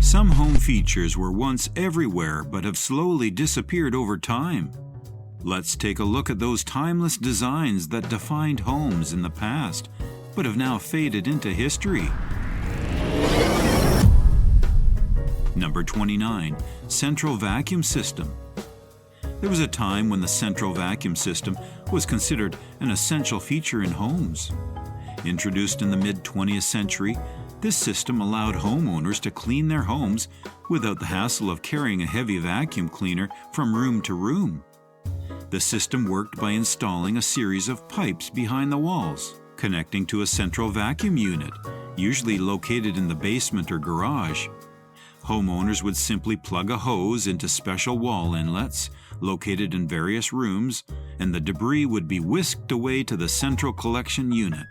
Some home features were once everywhere but have slowly disappeared over time. Let's take a look at those timeless designs that defined homes in the past but have now faded into history. Number 29. Central vacuum system. There was a time when the central vacuum system was considered an essential feature in homes. Introduced in the mid-20th century, this system allowed homeowners to clean their homes without the hassle of carrying a heavy vacuum cleaner from room to room. The system worked by installing a series of pipes behind the walls, connecting to a central vacuum unit, usually located in the basement or garage. Homeowners would simply plug a hose into special wall inlets located in various rooms, and the debris would be whisked away to the central collection unit.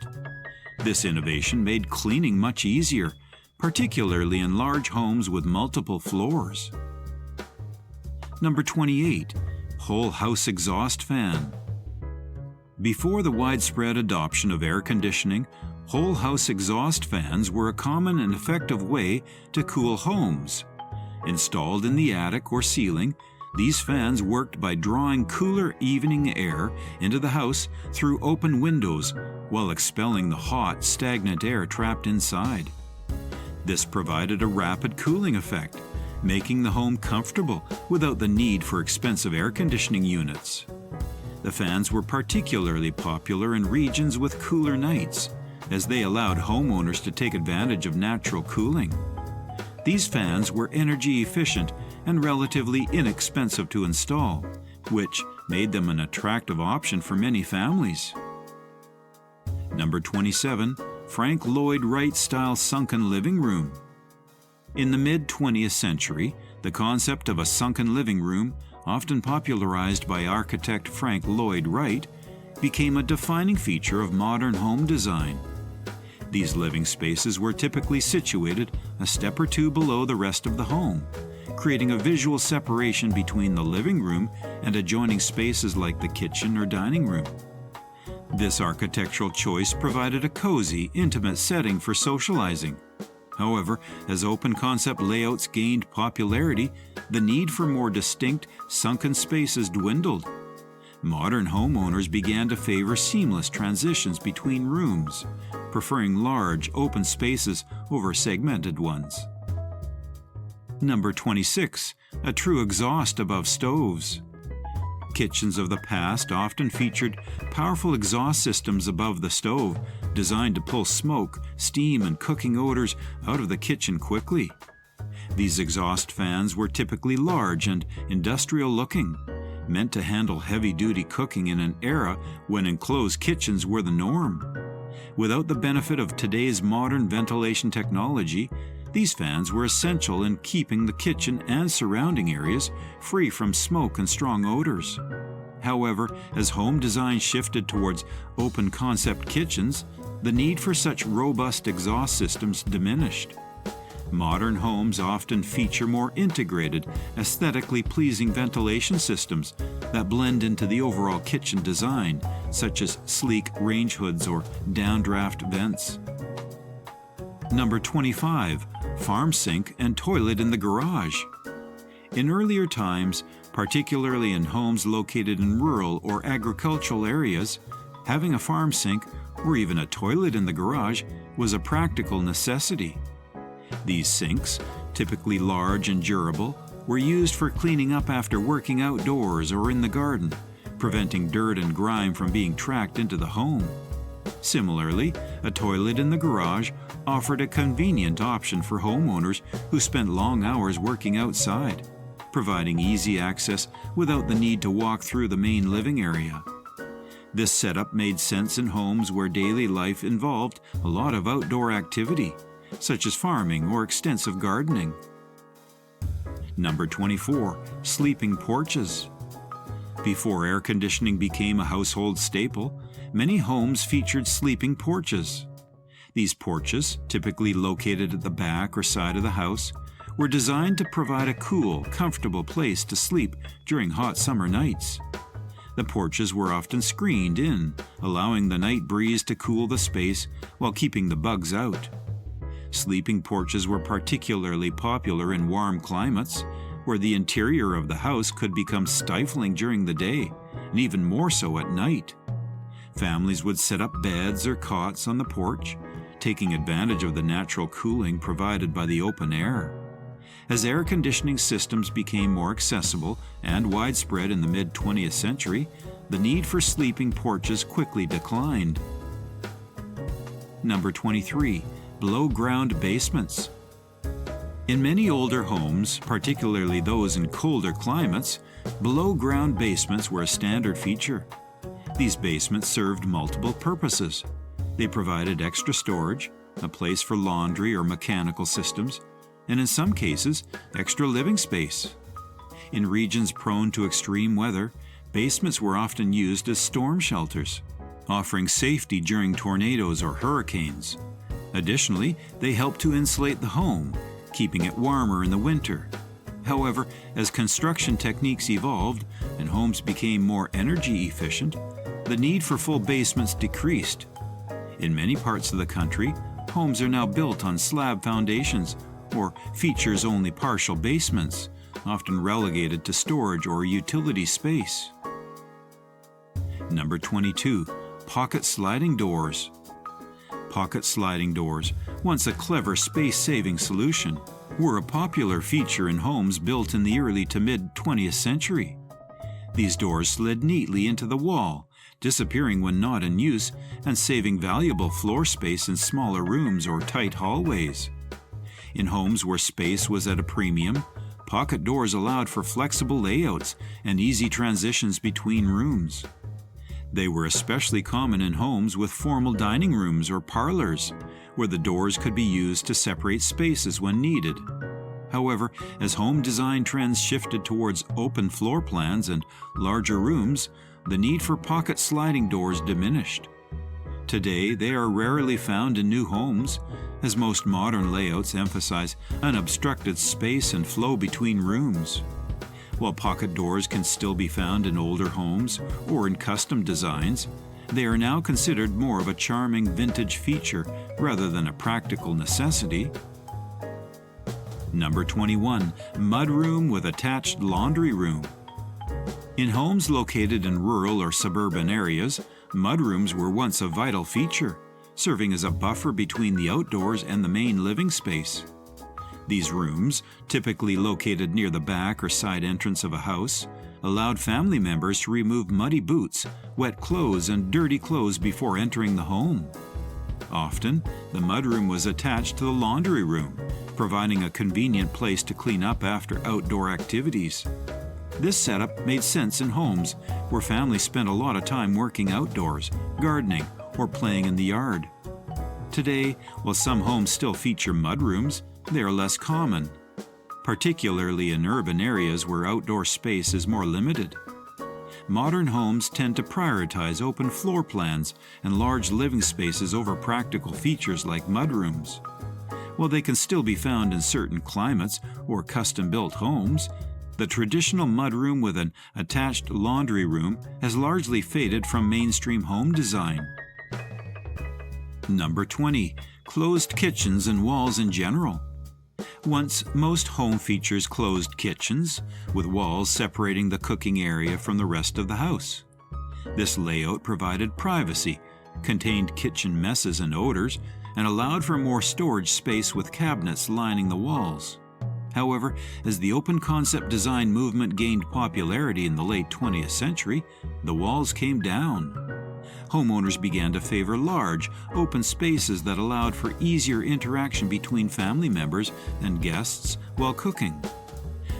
This innovation made cleaning much easier, particularly in large homes with multiple floors. Number 28. Whole house exhaust fan. Before the widespread adoption of air conditioning, whole house exhaust fans were a common and effective way to cool homes. Installed in the attic or ceiling, these fans worked by drawing cooler evening air into the house through open windows while expelling the hot, stagnant air trapped inside. This provided a rapid cooling effect, making the home comfortable without the need for expensive air conditioning units. The fans were particularly popular in regions with cooler nights, as they allowed homeowners to take advantage of natural cooling. These fans were energy efficient and relatively inexpensive to install, which made them an attractive option for many families. Number 27. Frank Lloyd Wright-style sunken living room. In the mid-20th century, the concept of a sunken living room, often popularized by architect Frank Lloyd Wright, became a defining feature of modern home design. These living spaces were typically situated a step or two below the rest of the home, creating a visual separation between the living room and adjoining spaces like the kitchen or dining room. This architectural choice provided a cozy, intimate setting for socializing. However, as open concept layouts gained popularity, the need for more distinct, sunken spaces dwindled. Modern homeowners began to favor seamless transitions between rooms, preferring large, open spaces over segmented ones. Number 26. A true exhaust above stoves. Kitchens of the past often featured powerful exhaust systems above the stove, designed to pull smoke, steam, and cooking odors out of the kitchen quickly. These exhaust fans were typically large and industrial-looking, meant to handle heavy-duty cooking in an era when enclosed kitchens were the norm. Without the benefit of today's modern ventilation technology, these fans were essential in keeping the kitchen and surrounding areas free from smoke and strong odors. However, as home design shifted towards open-concept kitchens, the need for such robust exhaust systems diminished. Modern homes often feature more integrated, aesthetically pleasing ventilation systems that blend into the overall kitchen design, such as sleek range hoods or downdraft vents. Number 25. Farm sink and toilet in the garage. In earlier times, particularly in homes located in rural or agricultural areas, having a farm sink or even a toilet in the garage was a practical necessity. These sinks, typically large and durable, were used for cleaning up after working outdoors or in the garden, preventing dirt and grime from being tracked into the home. Similarly, a toilet in the garage offered a convenient option for homeowners who spent long hours working outside, providing easy access without the need to walk through the main living area. This setup made sense in homes where daily life involved a lot of outdoor activity, such as farming or extensive gardening. Number 24. Sleeping porches. Before air conditioning became a household staple, many homes featured sleeping porches. These porches, typically located at the back or side of the house, were designed to provide a cool, comfortable place to sleep during hot summer nights. The porches were often screened in, allowing the night breeze to cool the space while keeping the bugs out. Sleeping porches were particularly popular in warm climates, where the interior of the house could become stifling during the day, and even more so at night. Families would set up beds or cots on the porch, taking advantage of the natural cooling provided by the open air. As air conditioning systems became more accessible and widespread in the mid-20th century, the need for sleeping porches quickly declined. Number 23. Below-ground basements. In many older homes, particularly those in colder climates, below-ground basements were a standard feature. These basements served multiple purposes. They provided extra storage, a place for laundry or mechanical systems, and in some cases, extra living space. In regions prone to extreme weather, basements were often used as storm shelters, offering safety during tornadoes or hurricanes. Additionally, they helped to insulate the home, keeping it warmer in the winter. However, as construction techniques evolved and homes became more energy efficient, the need for full basements decreased. In many parts of the country, homes are now built on slab foundations or features only partial basements, often relegated to storage or utility space. Number 22. Pocket sliding doors. Pocket sliding doors, once a clever space-saving solution, were a popular feature in homes built in the early to mid-20th century. These doors slid neatly into the wall, disappearing when not in use and saving valuable floor space in smaller rooms or tight hallways. In homes where space was at a premium, pocket doors allowed for flexible layouts and easy transitions between rooms. They were especially common in homes with formal dining rooms or parlors, where the doors could be used to separate spaces when needed. However, as home design trends shifted towards open floor plans and larger rooms, the need for pocket sliding doors diminished. Today, they are rarely found in new homes, as most modern layouts emphasize unobstructed space and flow between rooms. While pocket doors can still be found in older homes or in custom designs, they are now considered more of a charming vintage feature rather than a practical necessity. Number 21. Mudroom with attached laundry room. In homes located in rural or suburban areas, mudrooms were once a vital feature, serving as a buffer between the outdoors and the main living space. These rooms, typically located near the back or side entrance of a house, allowed family members to remove muddy boots, wet clothes, and dirty clothes before entering the home. Often, the mudroom was attached to the laundry room, providing a convenient place to clean up after outdoor activities. This setup made sense in homes where families spent a lot of time working outdoors, gardening, or playing in the yard. Today, while some homes still feature mudrooms, they are less common, particularly in urban areas where outdoor space is more limited. Modern homes tend to prioritize open floor plans and large living spaces over practical features like mudrooms. While they can still be found in certain climates or custom-built homes, the traditional mudroom with an attached laundry room has largely faded from mainstream home design. Number 20. Closed kitchens and walls in general. Once, most home features closed kitchens, with walls separating the cooking area from the rest of the house. This layout provided privacy, contained kitchen messes and odors, and allowed for more storage space with cabinets lining the walls. However, as the open concept design movement gained popularity in the late 20th century, the walls came down. Homeowners began to favor large, open spaces that allowed for easier interaction between family members and guests while cooking.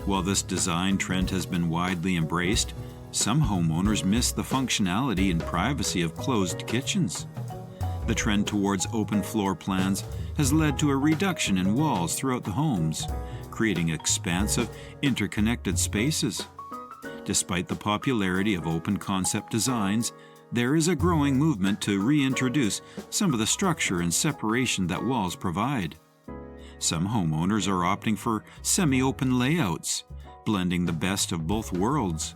While this design trend has been widely embraced, some homeowners miss the functionality and privacy of closed kitchens. The trend towards open floor plans has led to a reduction in walls throughout the homes, creating expansive, interconnected spaces. Despite the popularity of open concept designs, there is a growing movement to reintroduce some of the structure and separation that walls provide. Some homeowners are opting for semi-open layouts, blending the best of both worlds.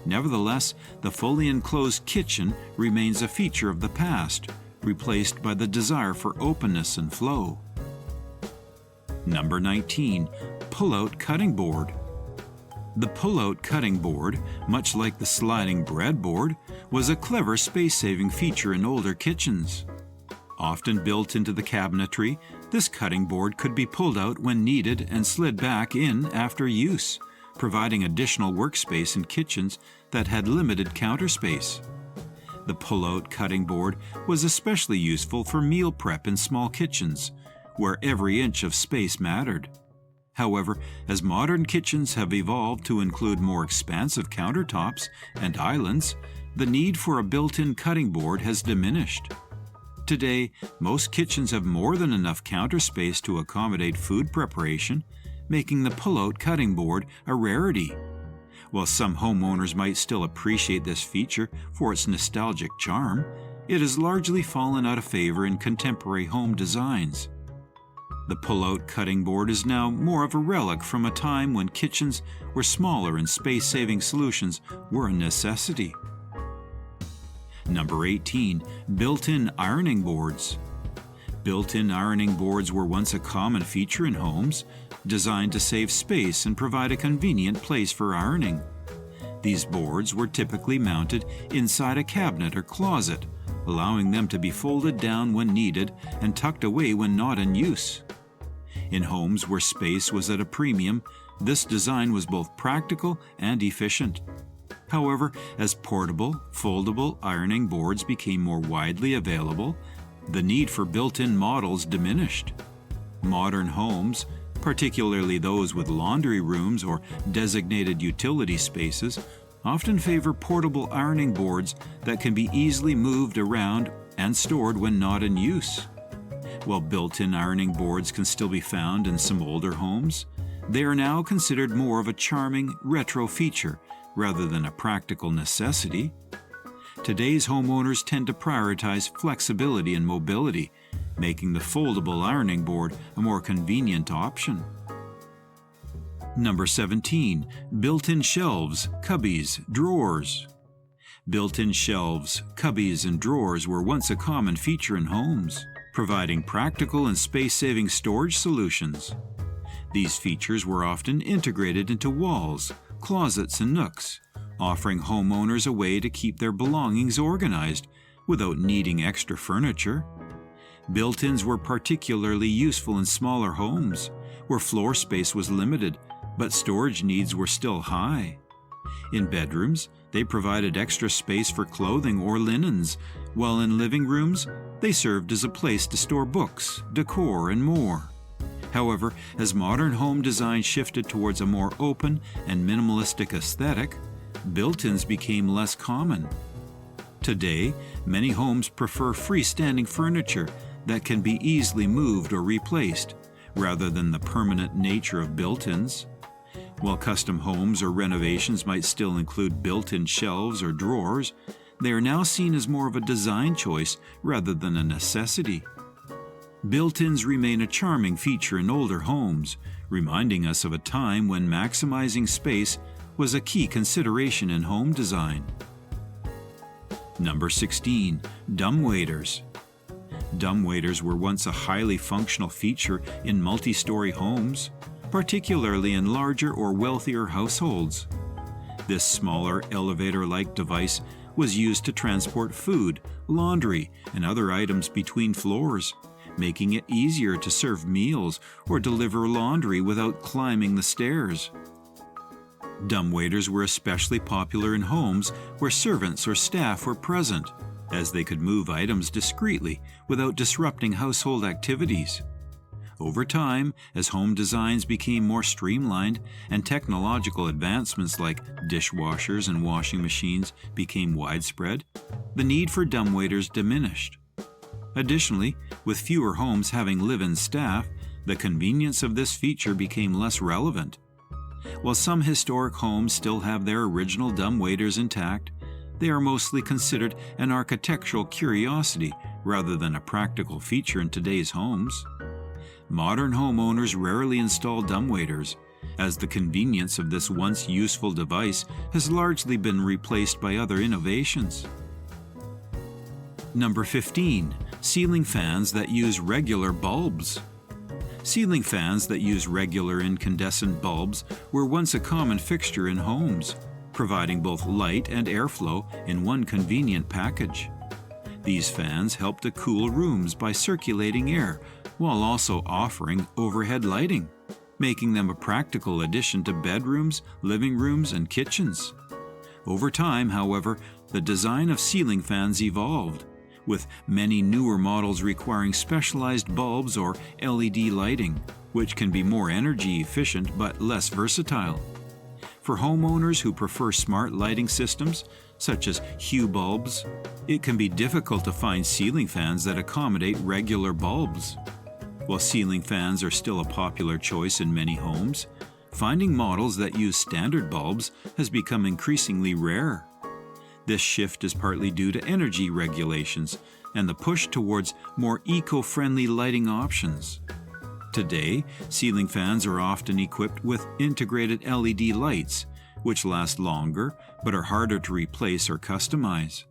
Nevertheless, the fully enclosed kitchen remains a feature of the past, replaced by the desire for openness and flow. Number 19. Pull-out cutting board. The pull-out cutting board, much like the sliding breadboard, was a clever space-saving feature in older kitchens. Often built into the cabinetry, this cutting board could be pulled out when needed and slid back in after use, providing additional workspace in kitchens that had limited counter space. The pull-out cutting board was especially useful for meal prep in small kitchens, where every inch of space mattered. However, as modern kitchens have evolved to include more expansive countertops and islands, the need for a built-in cutting board has diminished. Today, most kitchens have more than enough counter space to accommodate food preparation, making the pull-out cutting board a rarity. While some homeowners might still appreciate this feature for its nostalgic charm, it has largely fallen out of favor in contemporary home designs. The pull-out cutting board is now more of a relic from a time when kitchens were smaller and space-saving solutions were a necessity. Number 18. Built-in ironing boards. Built-in ironing boards were once a common feature in homes, designed to save space and provide a convenient place for ironing. These boards were typically mounted inside a cabinet or closet, allowing them to be folded down when needed and tucked away when not in use. In homes where space was at a premium, this design was both practical and efficient. However, as portable, foldable ironing boards became more widely available, the need for built-in models diminished. Modern homes, particularly those with laundry rooms or designated utility spaces, often favor portable ironing boards that can be easily moved around and stored when not in use. While built-in ironing boards can still be found in some older homes, they are now considered more of a charming retro feature rather than a practical necessity. Today's homeowners tend to prioritize flexibility and mobility, making the foldable ironing board a more convenient option. Number 17. Built-in shelves, cubbies, drawers. Built-in shelves, cubbies, and drawers were once a common feature in homes, providing practical and space-saving storage solutions. These features were often integrated into walls, closets, and nooks, offering homeowners a way to keep their belongings organized without needing extra furniture. Built-ins were particularly useful in smaller homes, where floor space was limited, but storage needs were still high. In bedrooms, they provided extra space for clothing or linens, while in living rooms, they served as a place to store books, decor, and more. However, as modern home design shifted towards a more open and minimalistic aesthetic, built-ins became less common. Today, many homes prefer freestanding furniture that can be easily moved or replaced, rather than the permanent nature of built-ins. While custom homes or renovations might still include built-in shelves or drawers, they are now seen as more of a design choice rather than a necessity. Built-ins remain a charming feature in older homes, reminding us of a time when maximizing space was a key consideration in home design. Number 16. Dumbwaiters. Dumbwaiters were once a highly functional feature in multi-story homes, particularly in larger or wealthier households. This smaller elevator-like device was used to transport food, laundry, and other items between floors, making it easier to serve meals or deliver laundry without climbing the stairs. Dumbwaiters were especially popular in homes where servants or staff were present, as they could move items discreetly without disrupting household activities. Over time, as home designs became more streamlined and technological advancements like dishwashers and washing machines became widespread, the need for dumbwaiters diminished. Additionally, with fewer homes having live-in staff, the convenience of this feature became less relevant. While some historic homes still have their original dumbwaiters intact, they are mostly considered an architectural curiosity rather than a practical feature in today's homes. Modern homeowners rarely install dumbwaiters, as the convenience of this once useful device has largely been replaced by other innovations. Number 15. Ceiling fans that use regular bulbs. Ceiling fans that use regular incandescent bulbs were once a common fixture in homes, providing both light and airflow in one convenient package. These fans help to cool rooms by circulating air while also offering overhead lighting, making them a practical addition to bedrooms, living rooms, and kitchens. Over time, however, the design of ceiling fans evolved, with many newer models requiring specialized bulbs or LED lighting, which can be more energy efficient but less versatile. For homeowners who prefer smart lighting systems, such as hue bulbs, it can be difficult to find ceiling fans that accommodate regular bulbs. While ceiling fans are still a popular choice in many homes, finding models that use standard bulbs has become increasingly rare. This shift is partly due to energy regulations and the push towards more eco-friendly lighting options. Today, ceiling fans are often equipped with integrated LED lights, which last longer but are harder to replace or customize.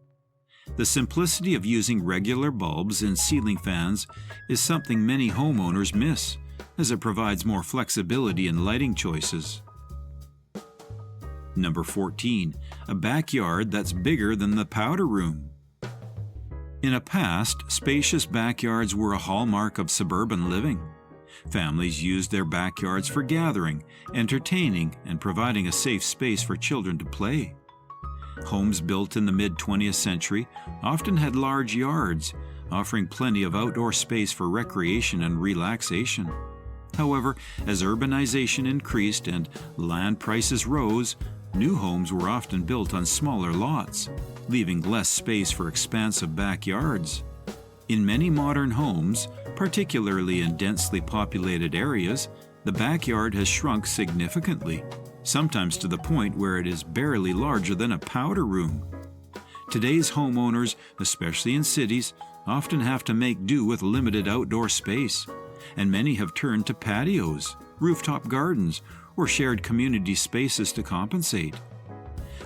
The simplicity of using regular bulbs in ceiling fans is something many homeowners miss, as it provides more flexibility in lighting choices. Number 14. A backyard that's bigger than the powder room. In a past, spacious backyards were a hallmark of suburban living. Families used their backyards for gathering, entertaining, and providing a safe space for children to play. Homes built in the mid-20th century often had large yards, offering plenty of outdoor space for recreation and relaxation. However, as urbanization increased and land prices rose, new homes were often built on smaller lots, leaving less space for expansive backyards. In many modern homes, particularly in densely populated areas, the backyard has shrunk significantly, sometimes to the point where it is barely larger than a powder room. Today's homeowners, especially in cities, often have to make do with limited outdoor space, and many have turned to patios, rooftop gardens, or shared community spaces to compensate.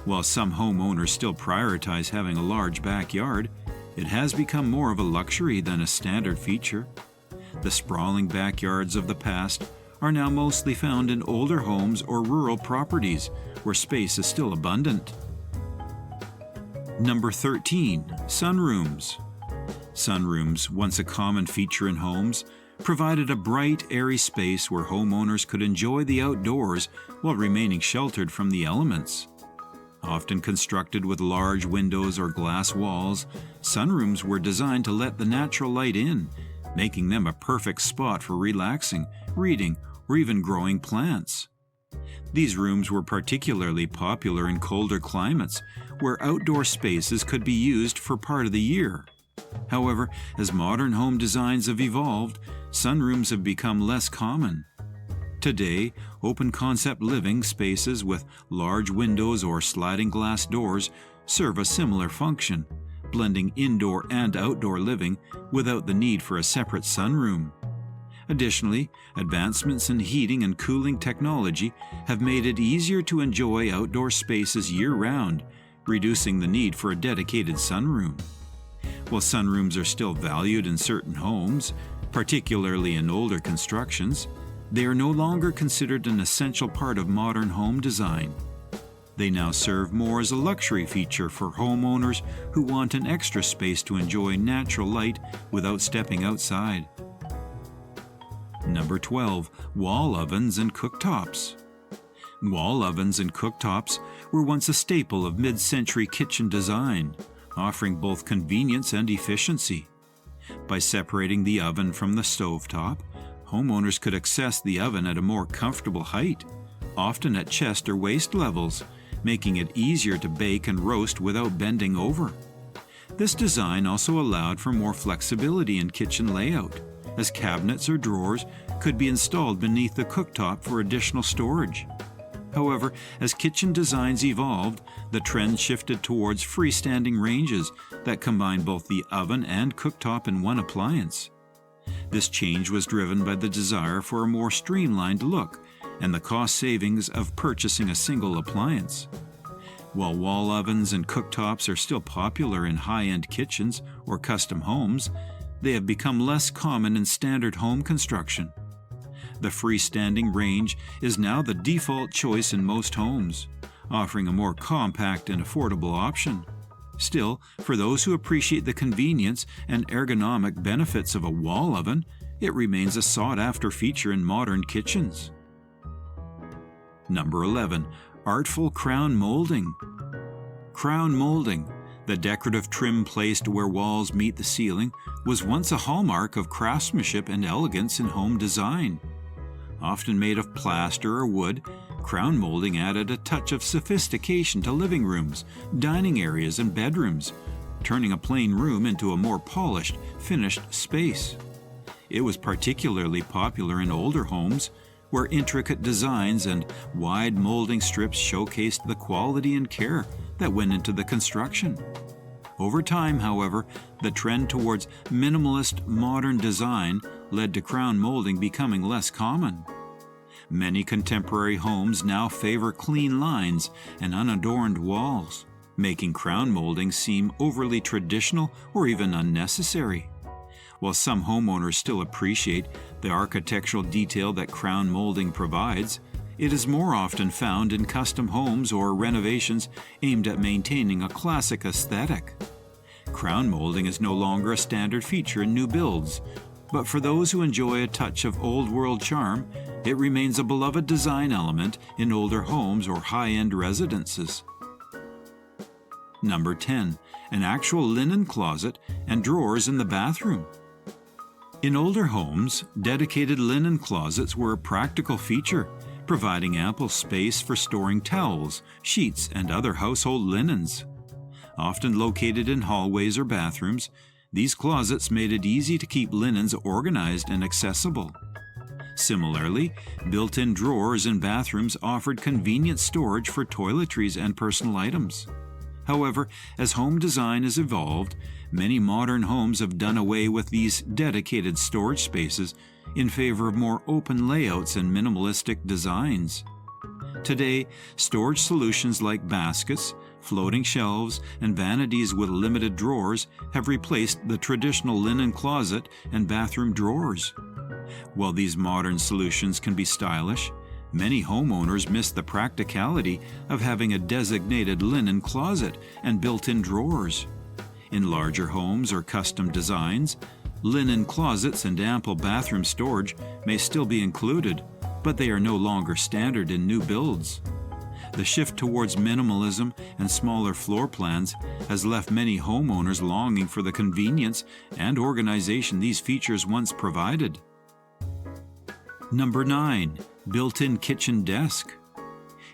While some homeowners still prioritize having a large backyard, it has become more of a luxury than a standard feature. The sprawling backyards of the past are now mostly found in older homes or rural properties where space is still abundant. Number 13. Sunrooms. Sunrooms, once a common feature in homes, provided a bright, airy space where homeowners could enjoy the outdoors while remaining sheltered from the elements. Often constructed with large windows or glass walls, sunrooms were designed to let the natural light in, making them a perfect spot for relaxing, reading, or even growing plants. These rooms were particularly popular in colder climates, where outdoor spaces could be used for part of the year. However, as modern home designs have evolved, sunrooms have become less common. Today, open-concept living spaces with large windows or sliding glass doors serve a similar function, blending indoor and outdoor living without the need for a separate sunroom. Additionally, advancements in heating and cooling technology have made it easier to enjoy outdoor spaces year-round, reducing the need for a dedicated sunroom. While sunrooms are still valued in certain homes, particularly in older constructions, they are no longer considered an essential part of modern home design. They now serve more as a luxury feature for homeowners who want an extra space to enjoy natural light without stepping outside. Number 12. Wall ovens and cooktops. Wall ovens and cooktops were once a staple of mid-century kitchen design, offering both convenience and efficiency. By separating the oven from the stovetop, homeowners could access the oven at a more comfortable height, often at chest or waist levels, making it easier to bake and roast without bending over. This design also allowed for more flexibility in kitchen layout, as cabinets or drawers could be installed beneath the cooktop for additional storage. However, as kitchen designs evolved, the trend shifted towards freestanding ranges that combine both the oven and cooktop in one appliance. This change was driven by the desire for a more streamlined look and the cost savings of purchasing a single appliance. While wall ovens and cooktops are still popular in high-end kitchens or custom homes, they have become less common in standard home construction. The freestanding range is now the default choice in most homes, offering a more compact and affordable option. Still, for those who appreciate the convenience and ergonomic benefits of a wall oven, it remains a sought-after feature in modern kitchens. Number 11. Artful crown molding. Crown molding, the decorative trim placed where walls meet the ceiling, was once a hallmark of craftsmanship and elegance in home design. Often made of plaster or wood, crown molding added a touch of sophistication to living rooms, dining areas, and bedrooms, turning a plain room into a more polished, finished space. It was particularly popular in older homes, where intricate designs and wide molding strips showcased the quality and care that went into the construction. Over time, however, the trend towards minimalist modern design led to crown molding becoming less common. Many contemporary homes now favor clean lines and unadorned walls, making crown molding seem overly traditional or even unnecessary. While some homeowners still appreciate the architectural detail that crown molding provides, it is more often found in custom homes or renovations aimed at maintaining a classic aesthetic. Crown molding is no longer a standard feature in new builds, but for those who enjoy a touch of old-world charm, it remains a beloved design element in older homes or high-end residences. Number 10. An actual linen closet and drawers in the bathroom. In older homes, dedicated linen closets were a practical feature, providing ample space for storing towels, sheets, and other household linens. Often located in hallways or bathrooms, these closets made it easy to keep linens organized and accessible. Similarly, built-in drawers in bathrooms offered convenient storage for toiletries and personal items. However, as home design has evolved, many modern homes have done away with these dedicated storage spaces in favor of more open layouts and minimalistic designs. Today, storage solutions like baskets, floating shelves, and vanities with limited drawers have replaced the traditional linen closet and bathroom drawers. While these modern solutions can be stylish, many homeowners miss the practicality of having a designated linen closet and built-in drawers. In larger homes or custom designs, linen closets and ample bathroom storage may still be included, but they are no longer standard in new builds. The shift towards minimalism and smaller floor plans has left many homeowners longing for the convenience and organization these features once provided. Number 9. Built-in kitchen desk.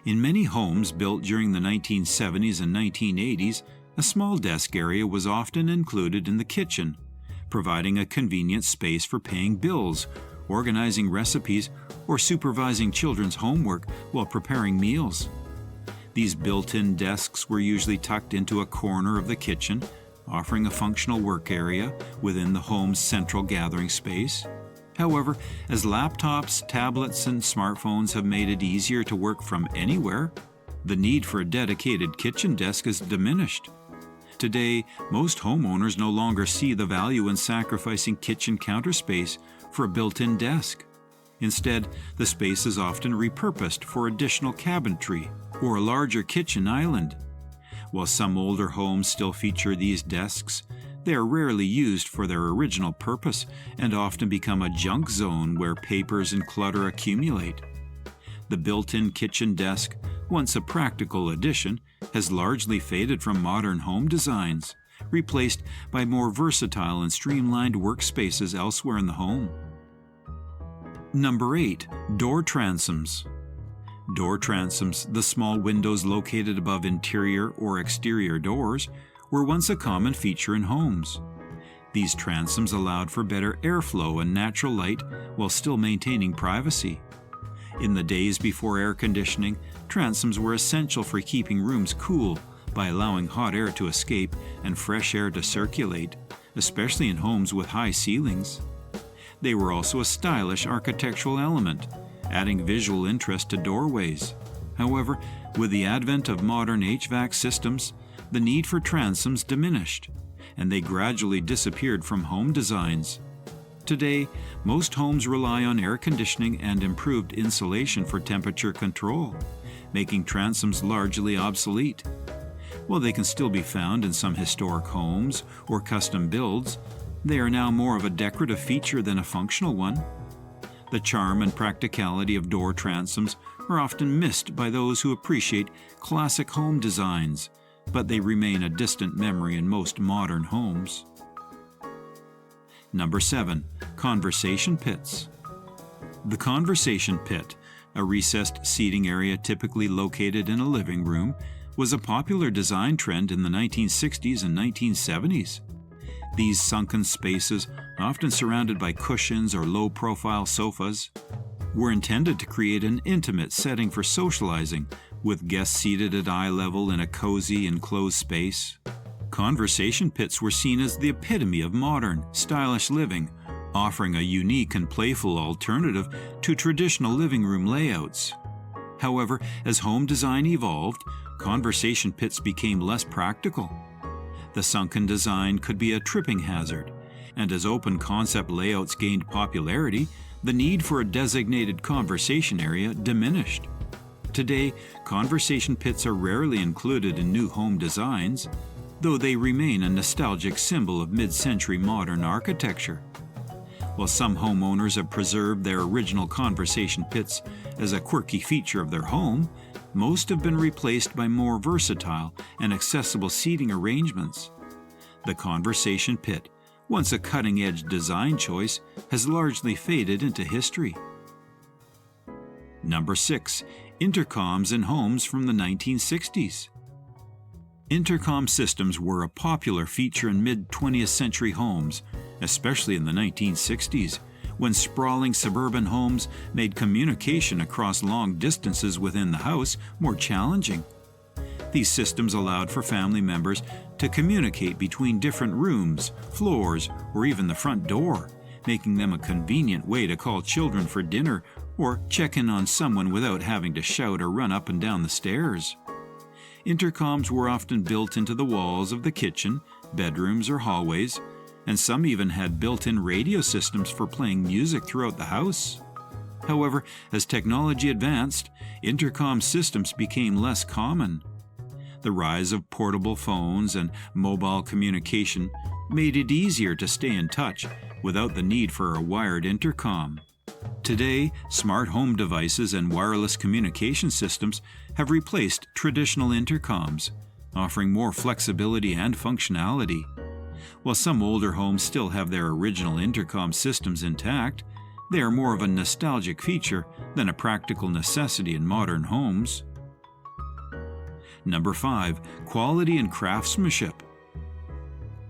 In many homes built during the 1970s and 1980s, a small desk area was often included in the kitchen, providing a convenient space for paying bills, organizing recipes, or supervising children's homework while preparing meals. These built-in desks were usually tucked into a corner of the kitchen, offering a functional work area within the home's central gathering space. However, as laptops, tablets, and smartphones have made it easier to work from anywhere, the need for a dedicated kitchen desk has diminished. Today, most homeowners no longer see the value in sacrificing kitchen counter space for a built-in desk. Instead, the space is often repurposed for additional cabinetry or a larger kitchen island. While some older homes still feature these desks, they are rarely used for their original purpose and often become a junk zone where papers and clutter accumulate. The built-in kitchen desk, once a practical addition, has largely faded from modern home designs, replaced by more versatile and streamlined workspaces elsewhere in the home. Number 8. Door transoms. Door transoms, the small windows located above interior or exterior doors, were once a common feature in homes. These transoms allowed for better airflow and natural light while still maintaining privacy. In the days before air conditioning, transoms were essential for keeping rooms cool by allowing hot air to escape and fresh air to circulate, especially in homes with high ceilings. They were also a stylish architectural element, adding visual interest to doorways. However, with the advent of modern HVAC systems, the need for transoms diminished, and they gradually disappeared from home designs. Today, most homes rely on air conditioning and improved insulation for temperature control, making transoms largely obsolete. While they can still be found in some historic homes or custom builds, they are now more of a decorative feature than a functional one. The charm and practicality of door transoms are often missed by those who appreciate classic home designs, but they remain a distant memory in most modern homes. Number 7. Conversation pits. The conversation pit, a recessed seating area typically located in a living room, was a popular design trend in the 1960s and 1970s. These sunken spaces, often surrounded by cushions or low-profile sofas, were intended to create an intimate setting for socializing, with guests seated at eye level in a cozy, enclosed space. Conversation pits were seen as the epitome of modern, stylish living, offering a unique and playful alternative to traditional living room layouts. However, as home design evolved, conversation pits became less practical. The sunken design could be a tripping hazard, and as open concept layouts gained popularity, the need for a designated conversation area diminished. Today, conversation pits are rarely included in new home designs, though they remain a nostalgic symbol of mid-century modern architecture. While some homeowners have preserved their original conversation pits as a quirky feature of their home, most have been replaced by more versatile and accessible seating arrangements. The conversation pit, once a cutting-edge design choice, has largely faded into history. Number 6. Intercoms in homes from the 1960s. Intercom systems were a popular feature in mid-20th century homes, especially in the 1960s, when sprawling suburban homes made communication across long distances within the house more challenging. These systems allowed for family members to communicate between different rooms, floors, or even the front door, making them a convenient way to call children for dinner or check in on someone without having to shout or run up and down the stairs. Intercoms were often built into the walls of the kitchen, bedrooms, or hallways, and some even had built-in radio systems for playing music throughout the house. However, as technology advanced, intercom systems became less common. The rise of portable phones and mobile communication made it easier to stay in touch without the need for a wired intercom. Today, smart home devices and wireless communication systems have replaced traditional intercoms, offering more flexibility and functionality. While some older homes still have their original intercom systems intact, they are more of a nostalgic feature than a practical necessity in modern homes. Number 5. Quality and craftsmanship.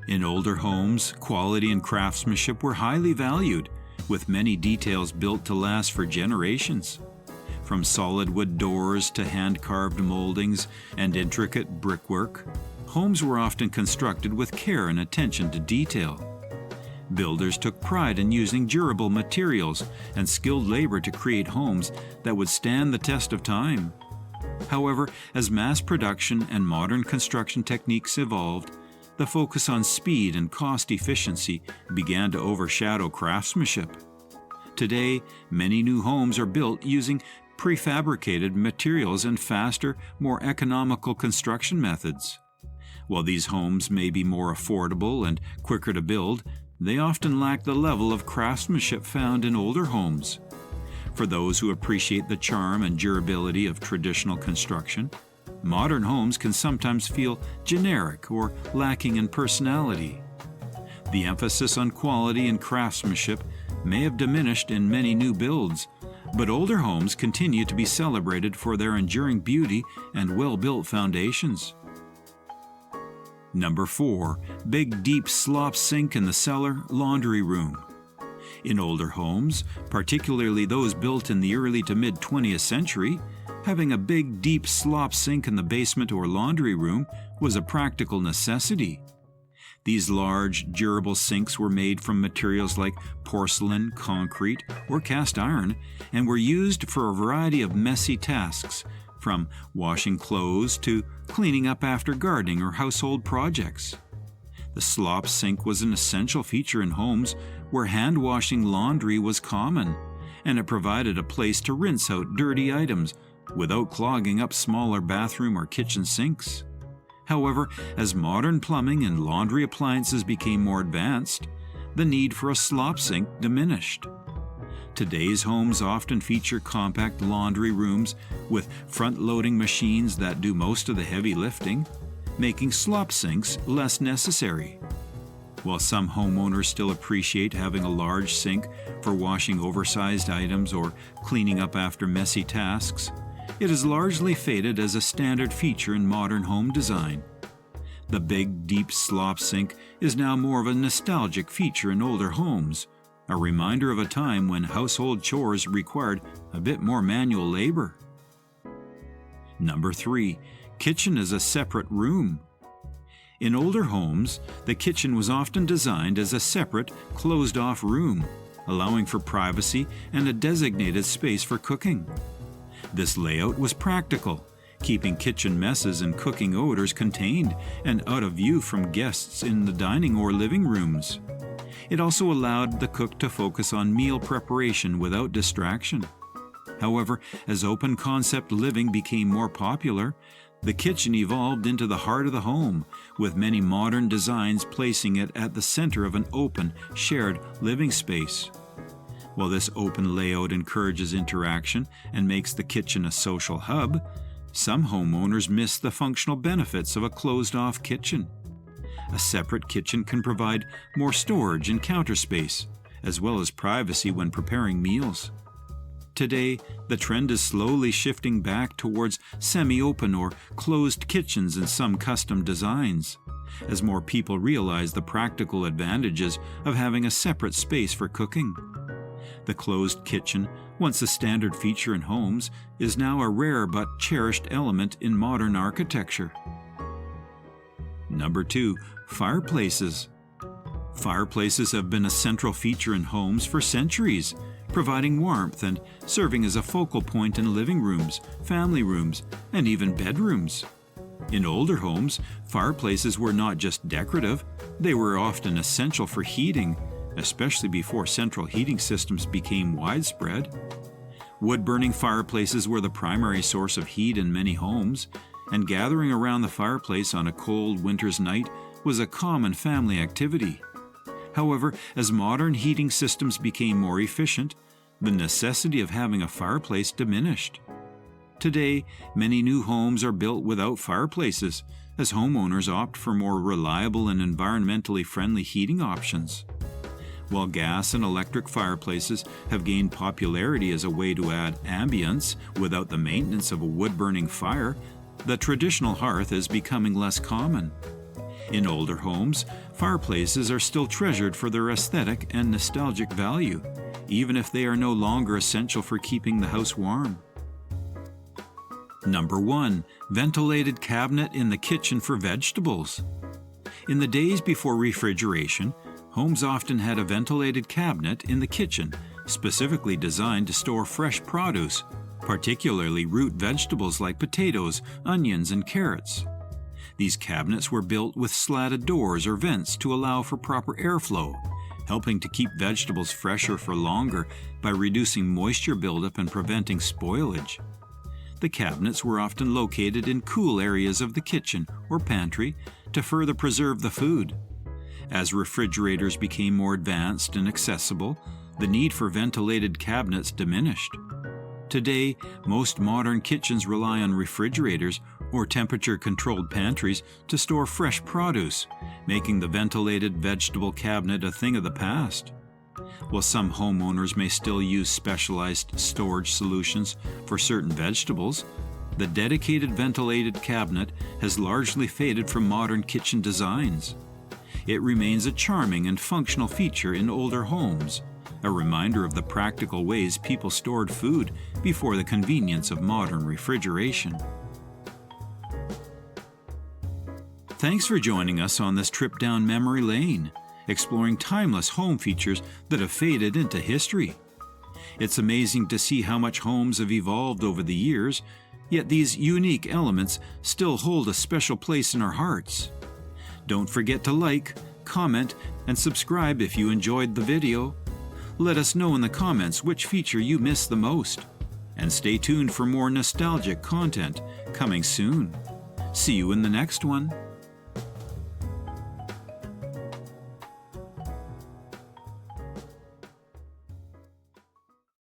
In older homes, quality and craftsmanship were highly valued, with many details built to last for generations. From solid wood doors to hand-carved moldings and intricate brickwork, homes were often constructed with care and attention to detail. Builders took pride in using durable materials and skilled labor to create homes that would stand the test of time. However, as mass production and modern construction techniques evolved, the focus on speed and cost efficiency began to overshadow craftsmanship. Today, many new homes are built using prefabricated materials and faster, more economical construction methods. While these homes may be more affordable and quicker to build, they often lack the level of craftsmanship found in older homes. For those who appreciate the charm and durability of traditional construction, modern homes can sometimes feel generic or lacking in personality. The emphasis on quality and craftsmanship may have diminished in many new builds, but older homes continue to be celebrated for their enduring beauty and well-built foundations. Number 4. Big deep slop sink in the cellar, laundry room. In older homes, particularly those built in the early to mid-20th century, having a big deep slop sink in the basement or laundry room was a practical necessity. These large, durable sinks were made from materials like porcelain, concrete, or cast iron, and were used for a variety of messy tasks, from washing clothes to cleaning up after gardening or household projects. The slop sink was an essential feature in homes where hand-washing laundry was common, and it provided a place to rinse out dirty items without clogging up smaller bathroom or kitchen sinks. However, as modern plumbing and laundry appliances became more advanced, the need for a slop sink diminished. Today's homes often feature compact laundry rooms with front-loading machines that do most of the heavy lifting, making slop sinks less necessary. While some homeowners still appreciate having a large sink for washing oversized items or cleaning up after messy tasks, it has largely faded as a standard feature in modern home design. The big, deep slop sink is now more of a nostalgic feature in older homes, a reminder of a time when household chores required a bit more manual labor. Number 3. Kitchen as a separate room. In older homes, the kitchen was often designed as a separate, closed-off room, allowing for privacy and a designated space for cooking. This layout was practical, keeping kitchen messes and cooking odors contained and out of view from guests in the dining or living rooms. It also allowed the cook to focus on meal preparation without distraction. However, as open-concept living became more popular, the kitchen evolved into the heart of the home, with many modern designs placing it at the center of an open, shared living space. While this open layout encourages interaction and makes the kitchen a social hub, some homeowners miss the functional benefits of a closed-off kitchen. A separate kitchen can provide more storage and counter space, as well as privacy when preparing meals. Today, the trend is slowly shifting back towards semi-open or closed kitchens in some custom designs, as more people realize the practical advantages of having a separate space for cooking. The closed kitchen, once a standard feature in homes, is now a rare but cherished element in modern architecture. Number 2. Fireplaces. Fireplaces have been a central feature in homes for centuries, providing warmth and serving as a focal point in living rooms, family rooms, and even bedrooms. In older homes, fireplaces were not just decorative, they were often essential for heating, especially before central heating systems became widespread. Wood-burning fireplaces were the primary source of heat in many homes, and gathering around the fireplace on a cold winter's night was a common family activity. However, as modern heating systems became more efficient, the necessity of having a fireplace diminished. Today, many new homes are built without fireplaces, as homeowners opt for more reliable and environmentally friendly heating options. While gas and electric fireplaces have gained popularity as a way to add ambience without the maintenance of a wood-burning fire, the traditional hearth is becoming less common. In older homes, fireplaces are still treasured for their aesthetic and nostalgic value, even if they are no longer essential for keeping the house warm. Number 1. Ventilated cabinet in the kitchen for vegetables. In the days before refrigeration, homes often had a ventilated cabinet in the kitchen, specifically designed to store fresh produce, particularly root vegetables like potatoes, onions, and carrots. These cabinets were built with slatted doors or vents to allow for proper airflow, helping to keep vegetables fresher for longer by reducing moisture buildup and preventing spoilage. The cabinets were often located in cool areas of the kitchen or pantry to further preserve the food. As refrigerators became more advanced and accessible, the need for ventilated cabinets diminished. Today, most modern kitchens rely on refrigerators or temperature-controlled pantries to store fresh produce, making the ventilated vegetable cabinet a thing of the past. While some homeowners may still use specialized storage solutions for certain vegetables, the dedicated ventilated cabinet has largely faded from modern kitchen designs. It remains a charming and functional feature in older homes, a reminder of the practical ways people stored food before the convenience of modern refrigeration. Thanks for joining us on this trip down memory lane, exploring timeless home features that have faded into history. It's amazing to see how much homes have evolved over the years, yet these unique elements still hold a special place in our hearts. Don't forget to like, comment, and subscribe if you enjoyed the video. Let us know in the comments which feature you miss the most. And stay tuned for more nostalgic content coming soon. See you in the next one.